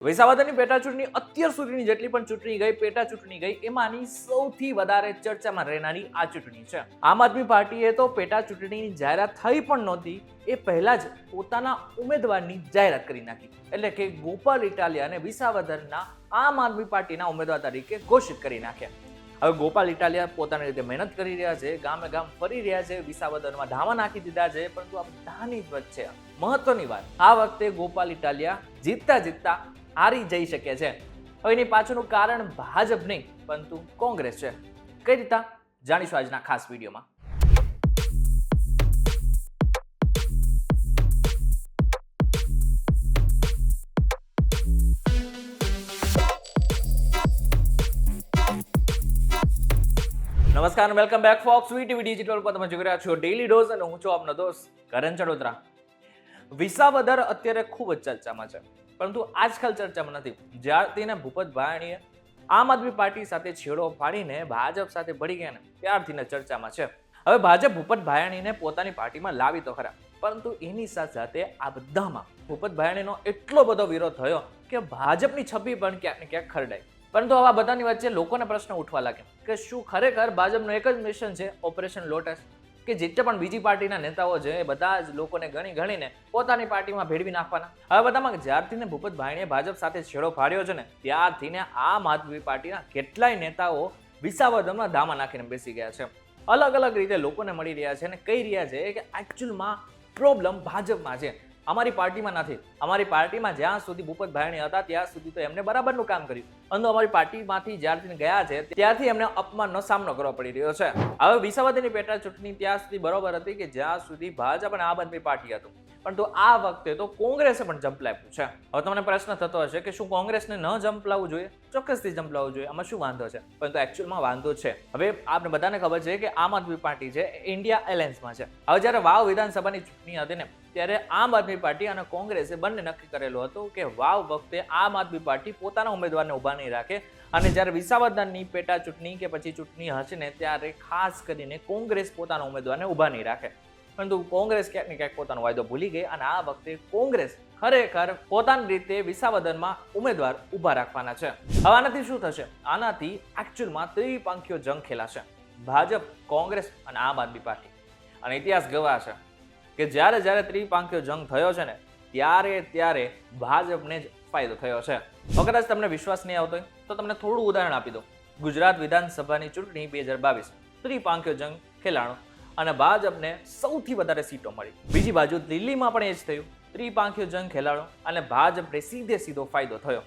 વિસાવદરની પેટા ચૂંટણી અત્યાર સુધીની જેટલી પણ ચૂંટણી ગઈ, પેટા ચૂંટણી ગઈ, એમાંની સૌથી વધારે ચર્ચામાં રહેનારી આ ચૂંટણી છે. આમ આદમી પાર્ટીએ તો પેટા ચૂંટણીની જાહેરાત થઈ પણ નહોતી એ પહેલા જ પોતાના ઉમેદવારની જાહેરાત કરી નાખી. એટલે કે ગોપાલ ઇટાલિયાને વિસાવદરના આમ આદમી પાર્ટીના ઉમેદવાર તરીકે ઘોષિત કરી નાખ્યા. હવે ગોપાલ ઇટાલિયા પોતાની રીતે મહેનત કરી રહ્યા છે, ગામે ગામ ફરી રહ્યા છે, વિસાવદરમાં ધામા નાખી દીધા છે, પરંતુ આ બધાની વચ્ચે મહત્વની વાત, આ વખતે ગોપાલ ઇટાલિયા જીતતા હારી જઈ શકે છે. હવે એની પાછળનું કારણ ભાજપ નહીં પરંતુ કોંગ્રેસ છે. કઈ રીતે જાણીશું આજના ખાસ વિડીયોમાં. નમસ્કાર, welcome back folks VTV digital પર તમે જોઈ રહ્યા છો ડેઈલી ડોઝ અને હું છું આપનો દોસ્ત કરણ ચડોદરા. વિસાવદર અત્યારે ખૂબ જ ચર્ચામાં છે, પરંતુ આજકાલ ચર્ચામાં નથી. જ્યારથી ભૂપત ભાયાણીએ આમ આદમી પાર્ટી સાથે છેડો ફાડીને ભાજપ સાથે ભળી ગયા ને ત્યારથી ચર્ચામાં છે. હવે ભાજપ ભૂપત ભાયાણીને પોતાની પાર્ટીમાં લાવી તો ખરા, પરંતુ એની સાથે સાથે આ બધામાં ભૂપત ભાયાણીનો એટલો બધો વિરોધ થયો કે ભાજપની છબી પણ ક્યાંક ને ક્યાંક ખરડાઈ. પરંતુ આવા બધાની વચ્ચે લોકોને પ્રશ્ન ઉઠવા લાગે કે શું ખરેખર ભાજપનું એક જ મિશન છે, ઓપરેશન લોટસ, કે જેટલા પણ બીજી પાર્ટીના નેતાઓ છે એ બધા જ લોકોને ગણીને પોતાની પાર્ટીમાં ભેળવી નાખવાના. હવે બધામાં જ્યારથી ભૂપત ભાયાણીએ ભાજપ સાથે છેડો ફાડ્યો છે ને ત્યારથી આમ આદમી પાર્ટીના કેટલાય નેતાઓ વિસાવદરમાં ધામા નાખીને બેસી ગયા છે. અલગ અલગ રીતે લોકોને મળી રહ્યા છે અને કહી રહ્યા છે કે એકચ્યુઅલમાં પ્રોબ્લેમ ભાજપમાં છે, અમારી પાર્ટીમાં નથી. અમારી પાર્ટીમાં જ્યાં સુધી ભૂપત ભાયાણી હતા ત્યાં સુધી તો એમને બરાબરનું કામ કર્યું, પરંતુ અમારી પાર્ટીમાંથી જ્યારથી ગયા છે ત્યારથી એમને અપમાનનો સામનો કરવો પડી રહ્યો છે. હવે વિસાવદરની પેટા ચૂંટણી ત્યાં સુધી બરોબર હતી કે જ્યાં સુધી ભાજપ અને આમ આદમી પાર્ટી હતું, પરંતુ આ વખતે તો કોંગ્રેસે પણ ઝંપલાવ્યું છે. હવે તમને પ્રશ્ન થતો હશે કે શું કોંગ્રેસને ન ઝંપલાવવું જોઈએ? ચોક્કસથી ઝંપલાવવું જોઈએ, આમાં શું વાંધો છે? પરંતુ એકચ્યુઅલમાં વાંધો છે. હવે આપણે બધાને ખબર છે કે આમ આદમી પાર્ટી છે ઇન્ડિયા એલાયન્સમાં છે. હવે જ્યારે વાવ વિધાનસભાની ચૂંટણી હતી ને ત્યારે આમ આદમી પાર્ટી અને કોંગ્રેસે બંને નક્કી કરેલું હતું કે વાવ વખતે આમ આદમી પાર્ટી પોતાના ઉમેદવારને ઉભા નહીં રાખે, અને જ્યારે વિસાવદરની પેટા ચૂંટણી કે પછી ચૂંટણી હશે ને ત્યારે ખાસ કરીને કોંગ્રેસ પોતાના ઉમેદવારને ઉભા નહીં રાખે. પરંતુ કોંગ્રેસ ક્યાંક ને ક્યાંક પોતાનો વાયદો ભૂલી ગઈ અને આ વખતે કોંગ્રેસ ખરેખર પોતાની રીતે વિસાવદરમાં ઉમેદવાર ઉભા રાખવાના છે. હવે આનાથી શું થશે? આનાથી એકચ્યુઅલમાં ત્રિપંખીયો જંગ ખેલાશે, ભાજપ, કોંગ્રેસ અને આમ આદમી પાર્ટી. અને ઇતિહાસ ગવાહ છે કે જ્યારે ત્રિપંખીયો જંગ થયો છે ને ત્યારે ભાજપને જ ફાયદો થયો છે. હવે કદાચ તમને વિશ્વાસ નહીં આવતો હોય તો તમને થોડું ઉદાહરણ આપી દઉં. ગુજરાત વિધાનસભાની ચૂંટણી 2022 ત્રિપંખીયો જંગ ખેલાણો અને ભાજપને સૌથી વધારે સીટો મળી. બીજી બાજુ દિલ્હીમાં પણ એ જ થયું, ત્રિપંખીયો જંગ ખેલાણો અને ભાજપને સીધો ફાયદો થયો.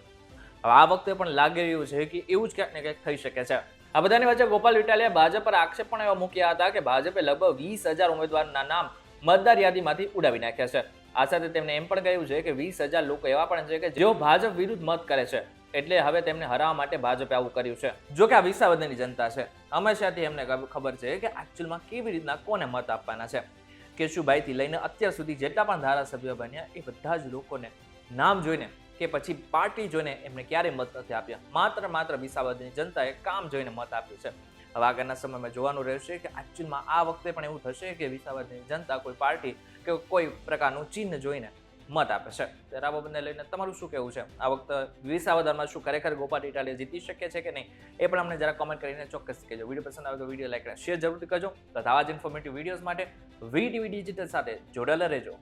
હવે આ વખતે પણ લાગી રહ્યું છે કે એવું જ ક્યાંક ને ક્યાંક થઈ શકે છે. આ બધાની વચ્ચે ગોપાલ ઇટાલિયાએ ભાજપ પર આક્ષેપ પણ એવા મૂક્યા હતા કે ભાજપે લગભગ 20,000 ઉમેદવારના નામ મતદાર યાદીમાંથી ઉડાવી નાખ્યા છે. આ સાથે તેમણે એમ પણ કહ્યું છે કે 20,000 લોકો એવા પણ છે કે જેઓ ભાજપ વિરુદ્ધ મત કરે છે, એટલે હવે તેમને હરાવવા માટે ભાજપે આવું કર્યું છે. જો કે આ વિસાવદરની જનતા છે, હંમેશાથી એમને ખબર છે કે એકચ્યુઅલમાં કેવી રીતના કોને મત આપવાના છે. કેશુભાઈથી લઈને અત્યાર સુધી જેટલા પણ ધારાસભ્ય બન્યા એ બધા જ લોકોને નામ જોઈને કે પછી પાર્ટી જોઈને એમને ક્યારેય મત નથી આપ્યા. માત્ર વિસાવદરની જનતાએ કામ જોઈને મત આપ્યું છે. હવે આગળના સમયમાં જોવાનું રહેશે કે એકચ્યુઅલમાં આ વખતે પણ એવું થશે કે વિસાવદરની જનતા કોઈ પાર્ટી કે કોઈ પ્રકારનું ચિહ્ન જોઈને મત આપે છે. ત્યારે આ બાબતને લઈને તમારું શું કહેવું છે? આ વખતે વિસાવદરમાં શું ખરેખર ગોપાલ ઇટાલિયા જીતી શકે છે કે નહીં, એ પણ અમને જરા કોમેન્ટ કરીને ચોક્કસ કહેજો. વિડીયો પસંદ આવે તો વિડીયો લાઈક અને શેર જરૂરથી કરજો. તથા આવા જ ઇન્ફોર્મેટિવ વિડીયોઝ માટે વીટીવી ડિજિટલ સાથે જોડાયેલા રહેજો.